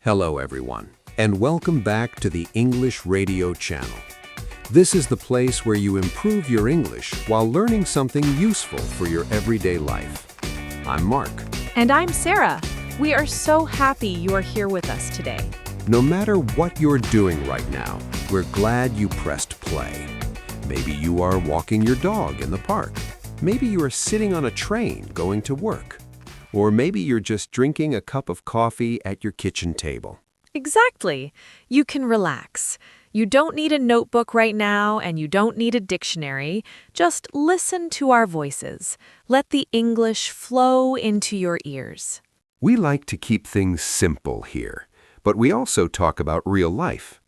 Hello, everyone, and welcome back to the English Radio channel. This is the place where you improve your English while learning something useful for your everyday life. I'm Mark. And I'm Sarah. We are so happy you are here with us today. No matter what you're doing right now, we're glad you pressed play. Maybe you are walking your dog in the park. Maybe you are sitting on a train going to work. Or maybe you're just drinking a cup of coffee at your kitchen table. Exactly. You can relax. You don't need a notebook right now, and you don't need a dictionary. Just listen to our voices. Let the English flow into your ears. We like to keep things simple here, but we also talk about real life.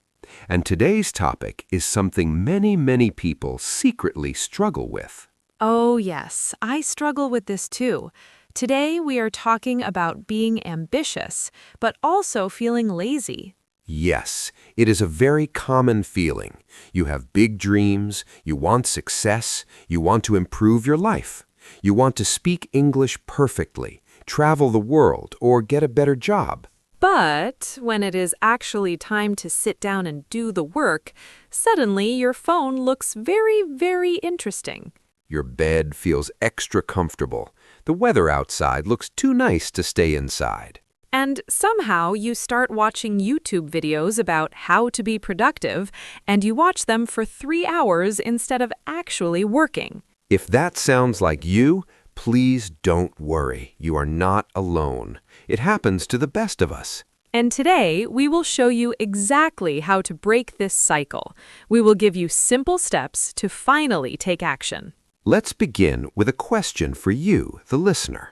And today's topic is something many people secretly struggle with. Oh, yes. I struggle with this too. Today, we are talking about being ambitious, but also feeling lazy. Yes, it is a very common feeling. You have big dreams, you want success, you want to improve your life. You want to speak English perfectly, travel the world, or get a better job. But when it is actually time to sit down and do the work, suddenly your phone looks very interesting. Your bed feels extra comfortable. The weather outside looks too nice to stay inside. And somehow you start watching YouTube videos about how to be productive, and you watch them for 3 hours instead of actually working. If that sounds like you, please don't worry. You are not alone. It happens to the best of us. And today, we will show you exactly how to break this cycle. We will give you simple steps to finally take action. Let's begin with a question for you, the listener.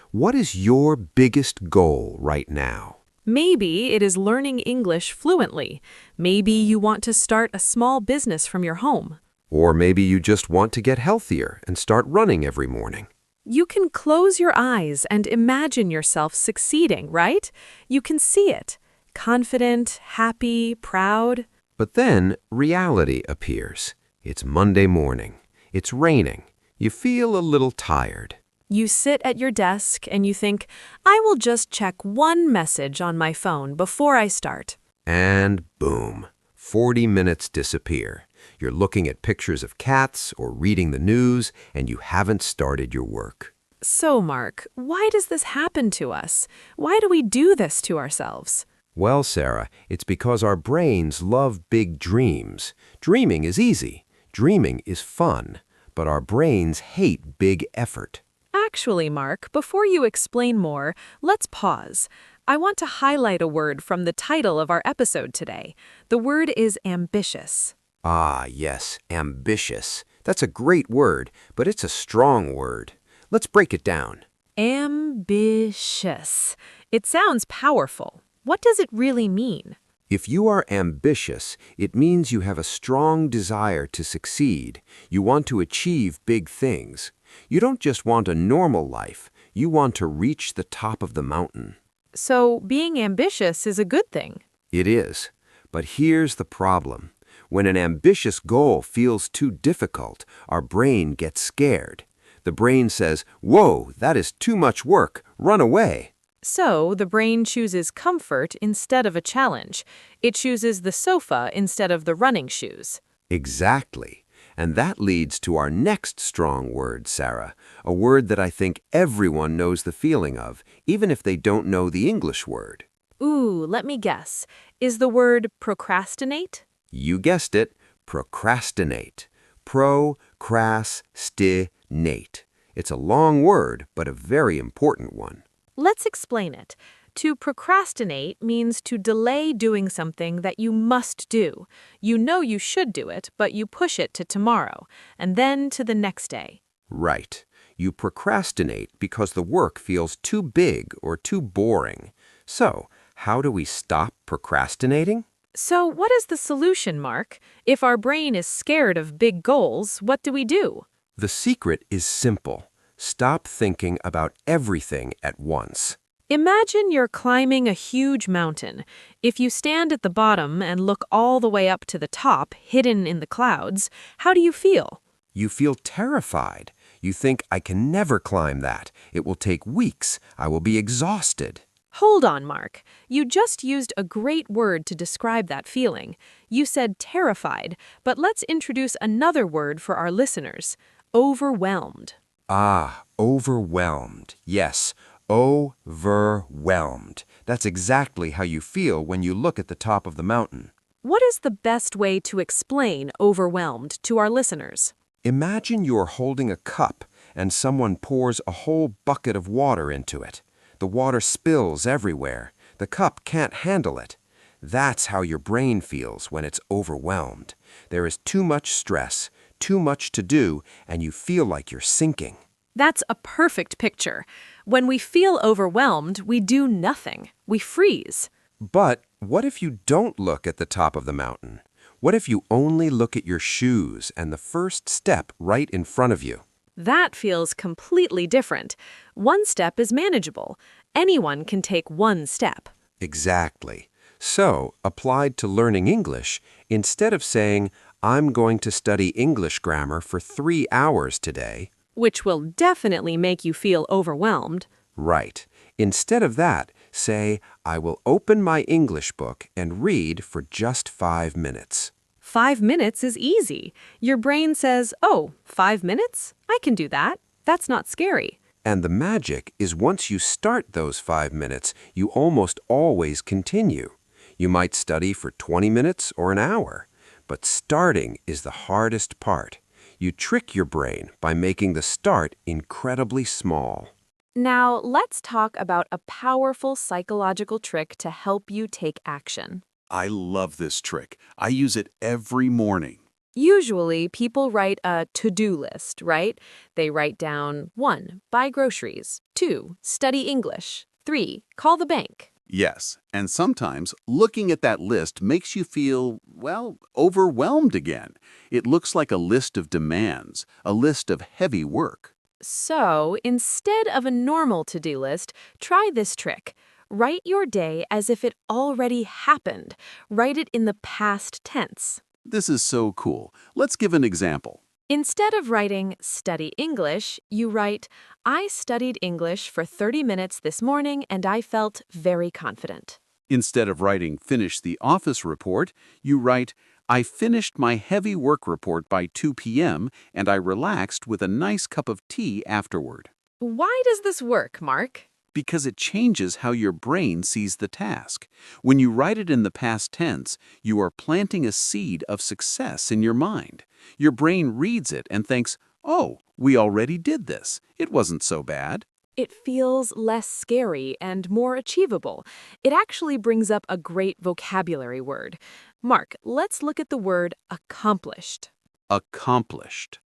What is your biggest goal right now? Maybe it is learning English fluently. Maybe you want to start a small business from your home. Or maybe you just want to get healthier and start running every morning. You can close your eyes and imagine yourself succeeding, right? You can see it. Confident, happy, proud. But then reality appears. It's Monday morning. It's raining. You feel a little tired. You sit at your desk and you think, I will just check one message on my phone before I start. And boom, 40 minutes disappear. You're looking at pictures of cats or reading the news, and you haven't started your work. So, Mark, why does this happen to us? Why do we do this to ourselves? Well, Sarah, it's because our brains love big dreams. Dreaming is easy. Dreaming is fun. But our brains hate big effort. Actually, Mark, before you explain more, let's pause. I want to highlight a word from the title of our episode today. The word is ambitious. Ah, yes, ambitious. That's a great word, but it's a strong word. Let's break it down. Ambitious. It sounds powerful. What does it really mean? If you are ambitious, it means you have a strong desire to succeed. You want to achieve big things. You don't just want a normal life. You want to reach the top of the mountain. So, being ambitious is a good thing. It is. But here's the problem. When an ambitious goal feels too difficult, our brain gets scared. The brain says, "Whoa, that is too much work. Run away." So, the brain chooses comfort instead of a challenge. It chooses the sofa instead of the running shoes. Exactly. And that leads to our next strong word, Sarah, a word that I think everyone knows the feeling of, even if they don't know the English word. Ooh, let me guess. Is the word procrastinate? You guessed it, procrastinate. Procrastinate. It's a long word, but a very important one. Let's explain it. To procrastinate means to delay doing something that you must do. You know you should do it, but you push it to tomorrow, and then to the next day. Right. You procrastinate because the work feels too big or too boring. So, how do we stop procrastinating? So what is the solution, Mark? If our brain is scared of big goals, what do we do? The secret is simple. Stop thinking about everything at once. Imagine you're climbing a huge mountain. If you stand at the bottom and look all the way up to the top, hidden in the clouds, how do you feel? You feel terrified. You think, I can never climb that. It will take weeks. I will be exhausted. Hold on, Mark. You just used a great word to describe that feeling. You said terrified, but let's introduce another word for our listeners. Overwhelmed. Ah, overwhelmed. Yes, overwhelmed. That's exactly how you feel when you look at the top of the mountain. What is the best way to explain overwhelmed to our listeners? Imagine you're holding a cup and someone pours a whole bucket of water into it. The water spills everywhere. The cup can't handle it. That's how your brain feels when it's overwhelmed. There is too much stress, too much to do, and you feel like you're sinking. That's a perfect picture. When we feel overwhelmed, we do nothing. We freeze. But what if you don't look at the top of the mountain? What if you only look at your shoes and the first step right in front of you? That feels completely different. One step is manageable. Anyone can take one step. Exactly. So, applied to learning English, instead of saying, I'm going to study English grammar for 3 hours today, Which will definitely make you feel overwhelmed. right. Instead of that, say, I will open my English book and read for just 5 minutes. 5 minutes is easy. Your brain says, oh, 5 minutes? I can do that. That's not scary. And the magic is once you start those 5 minutes, you almost always continue. You might study for 20 minutes or an hour, but starting is the hardest part. You trick your brain by making the start incredibly small. Now, let's talk about a powerful psychological trick to help you take action. I love this trick. I use it every morning. Usually, people write a to-do list, right? They write down 1. Buy groceries. 2. Study English. 3. Call the bank. Yes, and sometimes looking at that list makes you feel, well, overwhelmed again. It looks like a list of demands, a list of heavy work. So, instead of a normal to-do list, try this trick. Write your day as if it already happened. Write it in the past tense. This is so cool. Let's give an example. Instead of writing study English, you write, I studied English for 30 minutes this morning and I felt very confident. Instead of writing finish the office report, you write, I finished my heavy work report by 2 p.m. and I relaxed with a nice cup of tea afterward. Why does this work, Mark? Because it changes how your brain sees the task. When you write it in the past tense, you are planting a seed of success in your mind. Your brain reads it and thinks, oh, we already did this. It wasn't so bad. It feels less scary and more achievable. It actually brings up a great vocabulary word. Mark, let's look at the word accomplished. Accomplished.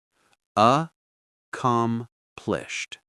Accomplished.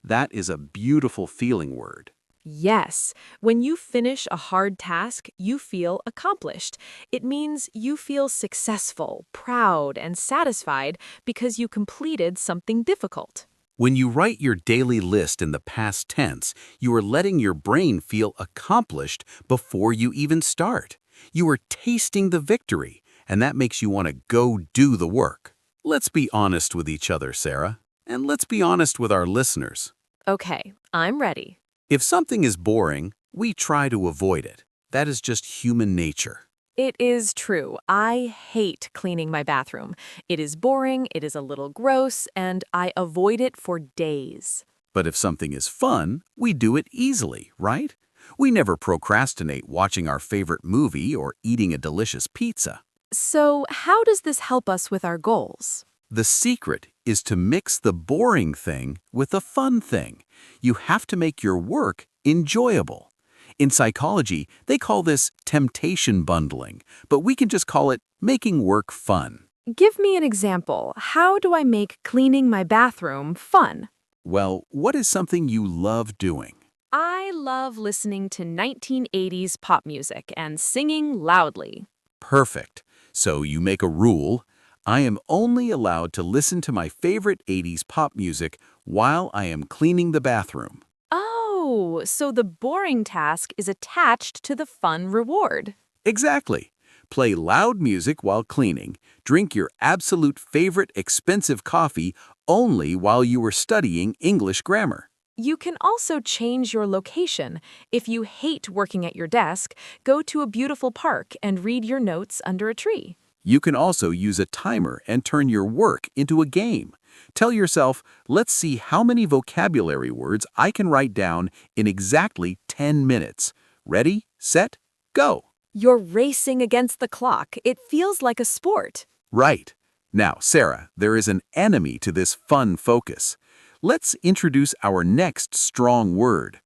That is a beautiful feeling word. Yes, when you finish a hard task, you feel accomplished. It means you feel successful, proud, and satisfied because you completed something difficult. When you write your daily list in the past tense, you are letting your brain feel accomplished before you even start. You are tasting the victory, and that makes you want to go do the work. Let's be honest with each other, Sarah, and let's be honest with our listeners. Okay, I'm ready. If something is boring, we try to avoid it. That is just human nature. It is true. I hate cleaning my bathroom. It is boring, it is a little gross, and I avoid it for days. But if something is fun, we do it easily, right? We never procrastinate watching our favorite movie or eating a delicious pizza. So, how does this help us with our goals? The secret is to mix the boring thing with a fun thing. You have to make your work enjoyable. In psychology, they call this temptation bundling, but we can just call it making work fun. Give me an example. How do I make cleaning my bathroom fun? Well, what is something you love doing? I love listening to 1980s pop music and singing loudly. Perfect. So you make a rule. I am only allowed to listen to my favorite 80s pop music while I am cleaning the bathroom. Oh, so the boring task is attached to the fun reward. Exactly. Play loud music while cleaning. Drink your absolute favorite expensive coffee only while you are studying English grammar. You can also change your location. If you hate working at your desk, go to a beautiful park and read your notes under a tree. You can also use a timer and turn your work into a game. Tell yourself, let's see how many vocabulary words I can write down in exactly 10 minutes. Ready, set, go. You're racing against the clock. It feels like a sport. Right. Now, Sarah, there is an enemy to this fun focus. Let's introduce our next strong word,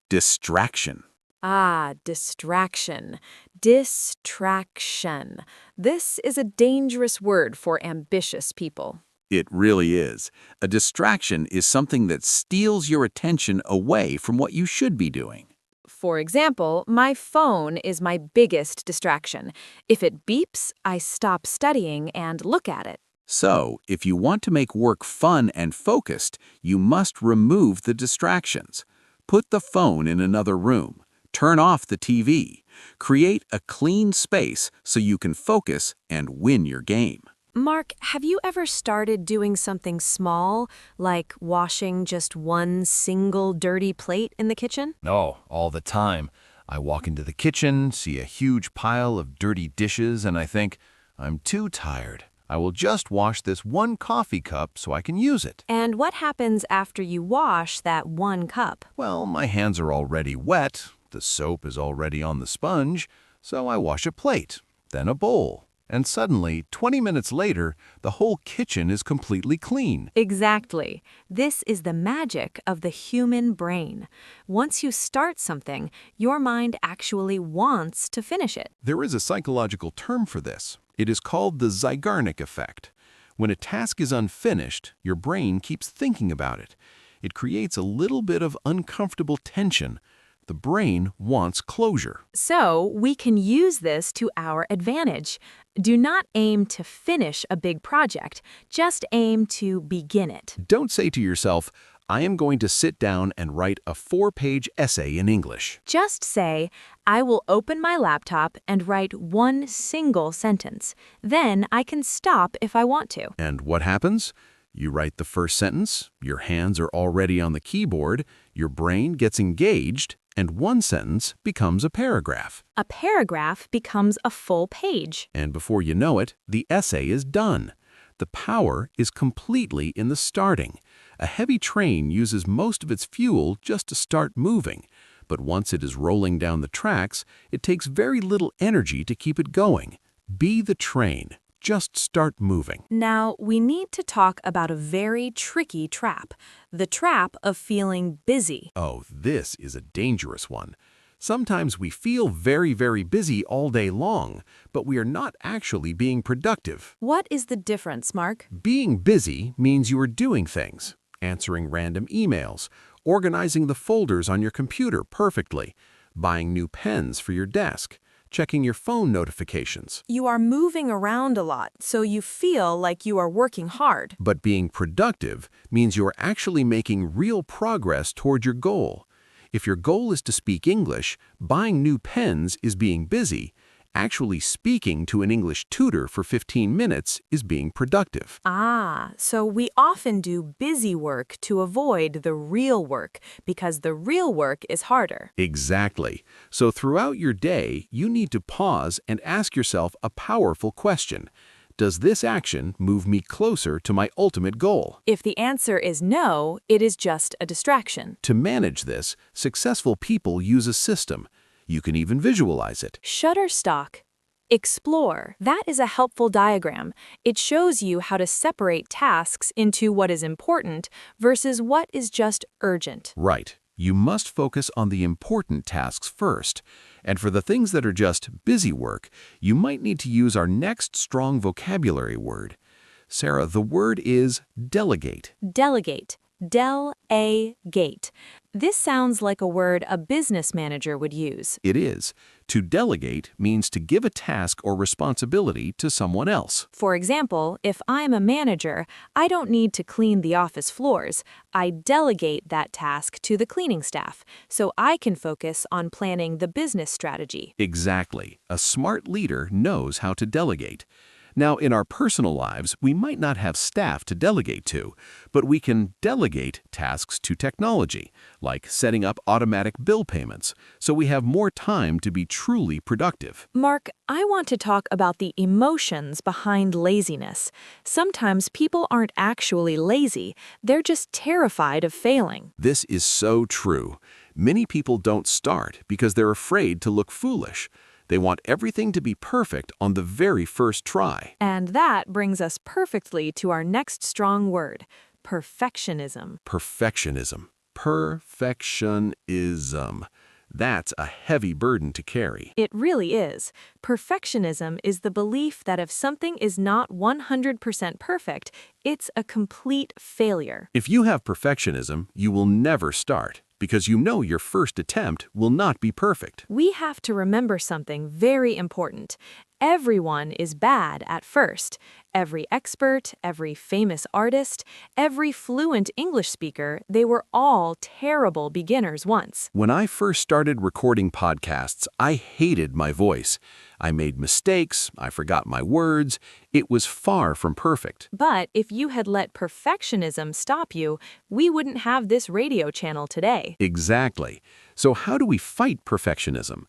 distraction. Ah, distraction. Distraction. This is a dangerous word for ambitious people. It really is. A distraction is something that steals your attention away from what you should be doing. For example, my phone is my biggest distraction. If it beeps, I stop studying and look at it. So, if you want to make work fun and focused, you must remove the distractions. Put the phone in another room. Turn off the TV. Create a clean space so you can focus and win your game. Mark, have you ever started doing something small, like washing just one single dirty plate in the kitchen? Oh, all the time. I walk into the kitchen, see a huge pile of dirty dishes, and I think, I'm too tired. I will just wash this one coffee cup so I can use it. And what happens after you wash that one cup? Well, my hands are already wet, the soap is already on the sponge, so I wash a plate, then a bowl. And suddenly, 20 minutes later, the whole kitchen is completely clean. Exactly. This is the magic of the human brain. Once you start something, your mind actually wants to finish it. There is a psychological term for this. It is called the Zeigarnik effect. When a task is unfinished, your brain keeps thinking about it. It creates a little bit of uncomfortable tension. The brain wants closure. So we can use this to our advantage. Do not aim to finish a big project, just aim to begin it. Don't say to yourself, I am going to sit down and write a 4-page essay in English. Just say, I will open my laptop and write one single sentence. Then I can stop if I want to. And what happens? You write the first sentence, your hands are already on the keyboard, your brain gets engaged, and one sentence becomes a paragraph. A paragraph becomes a full page. And before you know it, the essay is done. The power is completely in the starting. A heavy train uses most of its fuel just to start moving. But once it is rolling down the tracks, it takes very little energy to keep it going. Be the train. Just start moving. Now, we need to talk about a very tricky trap, the trap of feeling busy. Oh, this is a dangerous one. Sometimes we feel very, very busy all day long, but we are not actually being productive. What is the difference, Mark? Being busy means you are doing things, answering random emails, organizing the folders on your computer perfectly, buying new pens for your desk, checking your phone notifications. You are moving around a lot, so you feel like you are working hard. But being productive means you are actually making real progress toward your goal. If your goal is to speak English, buying new pens is being busy. Actually speaking to an English tutor for 15 minutes is being productive. Ah, so we often do busy work to avoid the real work because the real work is harder. Exactly. So throughout your day, you need to pause and ask yourself a powerful question. Does this action move me closer to my ultimate goal? If the answer is no, it is just a distraction. To manage this, successful people use a system. You can even visualize it. Shutterstock. Explore. That is a helpful diagram. It shows you how to separate tasks into what is important versus what is just urgent. Right. You must focus on the important tasks first. And for the things that are just busy work, you might need to use our next strong vocabulary word. Sarah, the word is delegate. Delegate. Del-a-gate. This sounds like a word a business manager would use. It is. To delegate means to give a task or responsibility to someone else. For example, if I'm a manager, I don't need to clean the office floors. I delegate that task to the cleaning staff, so I can focus on planning the business strategy. Exactly. A smart leader knows how to delegate. Now, in our personal lives, we might not have staff to delegate to, but we can delegate tasks to technology, like setting up automatic bill payments, so we have more time to be truly productive. Mark, I want to talk about the emotions behind laziness. Sometimes people aren't actually lazy, they're just terrified of failing. This is so true. Many people don't start because they're afraid to look foolish. They want everything to be perfect on the very first try. And that brings us perfectly to our next strong word, perfectionism. Perfectionism. Perfectionism. That's a heavy burden to carry. It really is. Perfectionism is the belief that if something is not 100% perfect, it's a complete failure. If you have perfectionism, you will never start, because you know your first attempt will not be perfect. We have to remember something very important. Everyone is bad at first. Every expert, every famous artist, every fluent English speaker, they were all terrible beginners once. When I first started recording podcasts, I hated my voice. I made mistakes, I forgot my words. It was far from perfect. But if you had let perfectionism stop you, we wouldn't have this radio channel today. Exactly. So how do we fight perfectionism?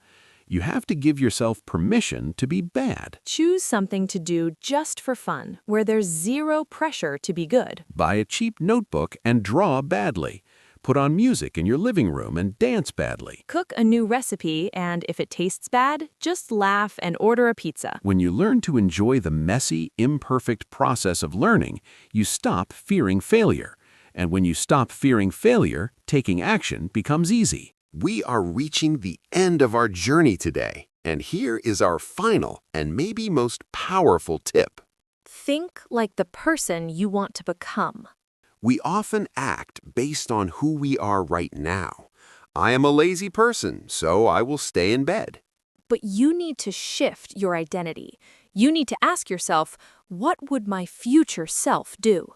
You have to give yourself permission to be bad. Choose something to do just for fun, where there's zero pressure to be good. Buy a cheap notebook and draw badly. Put on music in your living room and dance badly. Cook a new recipe, and if it tastes bad, just laugh and order a pizza. When you learn to enjoy the messy, imperfect process of learning, you stop fearing failure. And when you stop fearing failure, taking action becomes easy. We are reaching the end of our journey today, and here is our final and maybe most powerful tip. Think like the person you want to become. We often act based on who we are right now. I am a lazy person, so I will stay in bed. But you need to shift your identity. You need to ask yourself, what would my future self do?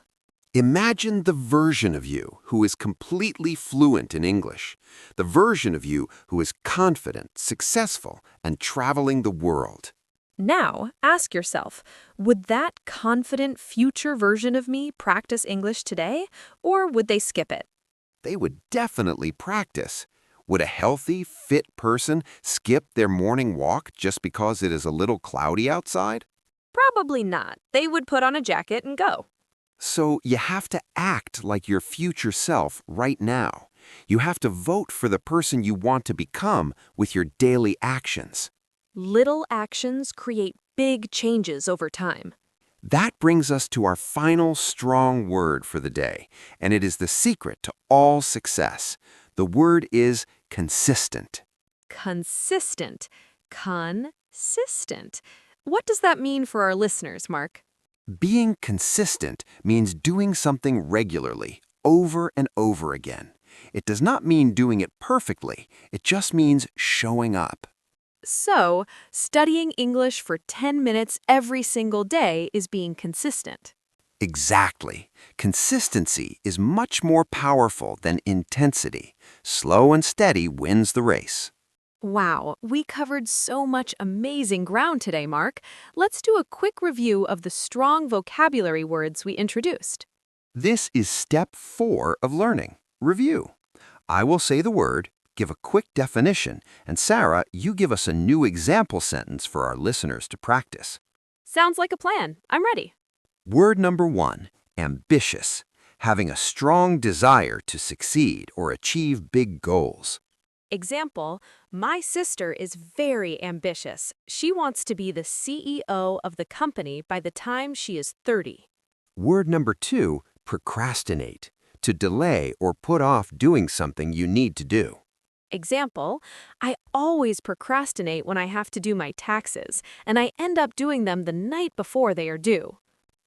Imagine the version of you who is completely fluent in English, the version of you who is confident, successful, and traveling the world. Now, ask yourself, would that confident future version of me practice English today, or would they skip it? They would definitely practice. Would a healthy, fit person skip their morning walk just because it is a little cloudy outside? Probably not. They would put on a jacket and go. So you have to act like your future self right now. You have to vote for the person you want to become with your daily actions. Little actions create big changes over time. That brings us to our final strong word for the day, and it is the secret to all success. The word is consistent. Consistent. Consistent. What does that mean for our listeners, Mark? Being consistent means doing something regularly, over and over again. It does not mean doing it perfectly. It just means showing up. So, studying English for 10 minutes every single day is being consistent. Exactly. Consistency is much more powerful than intensity. Slow and steady wins the race. Wow, we covered so much amazing ground today, Mark. Let's do a quick review of the strong vocabulary words we introduced. This is step 4 of learning. Review. I will say the word, give a quick definition, and Sarah, you give us a new example sentence for our listeners to practice. Sounds like a plan. I'm ready. Word number 1, ambitious. Having a strong desire to succeed or achieve big goals. Example, my sister is very ambitious. She wants to be the CEO of the company by the time she is 30. Word number 2, procrastinate. To delay or put off doing something you need to do. Example, I always procrastinate when I have to do my taxes, and I end up doing them the night before they are due.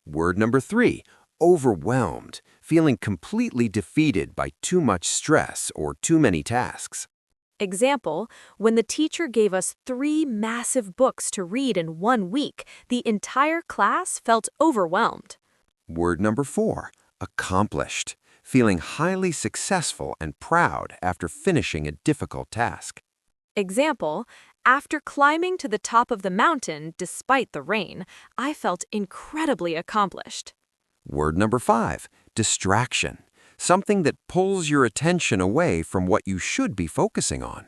Word number 3, overwhelmed. Feeling completely defeated by too much stress or too many tasks. Example, when the teacher gave us 3 massive books to read in 1 week, the entire class felt overwhelmed. Word number 4, accomplished. Feeling highly successful and proud after finishing a difficult task. Example, After climbing to the top of the mountain despite the rain, I felt incredibly accomplished. Word number 5, distraction. Something that pulls your attention away from what you should be focusing on.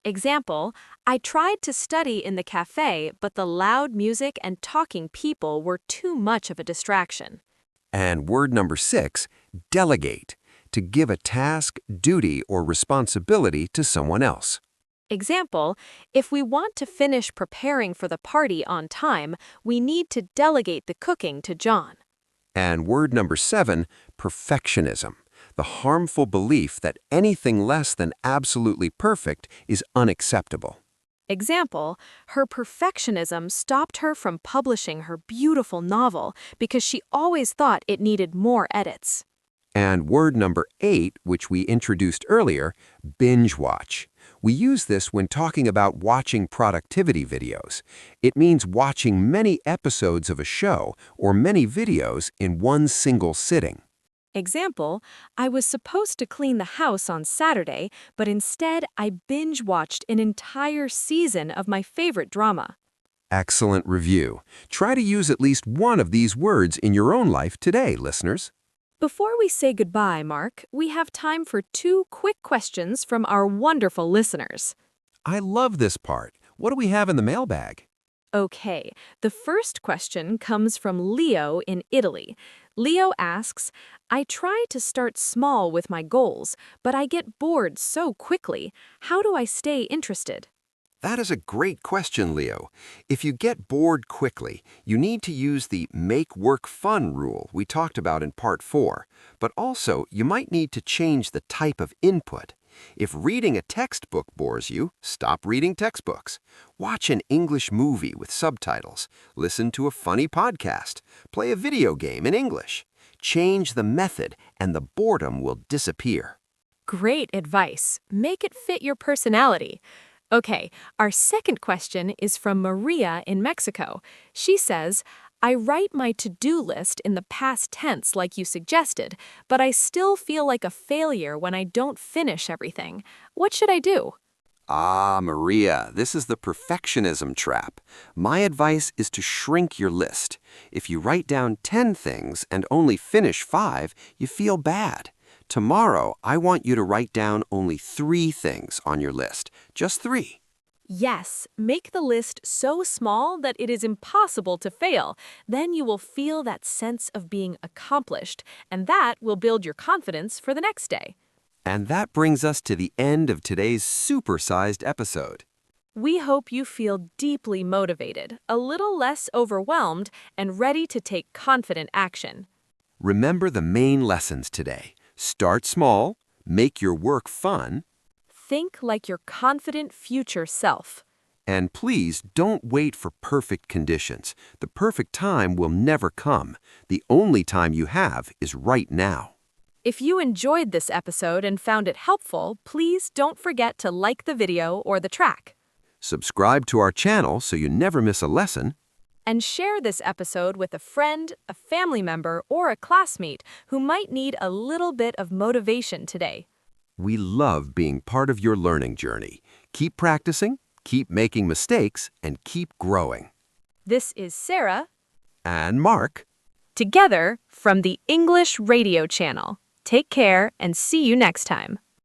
Example, I tried to study in the cafe, but the loud music and talking people were too much of a distraction. And word number 6, delegate. To give a task, duty, or responsibility to someone else. Example, if we want to finish preparing for the party on time, we need to delegate the cooking to John. And word number 7, perfectionism. The harmful belief that anything less than absolutely perfect is unacceptable. Example, her perfectionism stopped her from publishing her beautiful novel because she always thought it needed more edits. And word number 8, which we introduced earlier, binge watch. We use this when talking about watching productivity videos. It means watching many episodes of a show or many videos in one single sitting. Example, I was supposed to clean the house on Saturday, but instead I binge-watched an entire season of my favorite drama. Excellent review. Try to use at least one of these words in your own life today, listeners. Before we say goodbye, Mark, we have time for 2 quick questions from our wonderful listeners. I love this part. What do we have in the mailbag? Okay, the first question comes from Leo in Italy. Leo asks, I try to start small with my goals, but I get bored so quickly. How do I stay interested? That is a great question, Leo. If you get bored quickly, you need to use the make work fun rule we talked about in part 4, but also you might need to change the type of input. If reading a textbook bores you, stop reading textbooks. Watch an English movie with subtitles. Listen to a funny podcast. Play a video game in English. Change the method and the boredom will disappear. Great advice. Make it fit your personality. Okay, our second question is from Maria in Mexico. She says, I write my to-do list in the past tense like you suggested, but I still feel like a failure when I don't finish everything. What should I do? Ah, Maria, this is the perfectionism trap. My advice is to shrink your list. If you write down 10 things and only finish 5, you feel bad. Tomorrow, I want you to write down only 3 things on your list. Just 3. Yes, make the list so small that it is impossible to fail. Then you will feel that sense of being accomplished, and that will build your confidence for the next day. And that brings us to the end of today's supersized episode. We hope you feel deeply motivated, a little less overwhelmed, and ready to take confident action. Remember the main lessons today. Start small, make your work fun, Think like your confident future self. and please don't wait for perfect conditions. The perfect time will never come. The only time you have is right now. If you enjoyed this episode and found it helpful, please don't forget to like the video or the track. Subscribe to our channel so you never miss a lesson. And share this episode with a friend, a family member, or a classmate who might need a little bit of motivation today. We love being part of your learning journey. Keep practicing, keep making mistakes, and keep growing. This is Sarah, And Mark. together from the English Radio Channel. Take care and see you next time.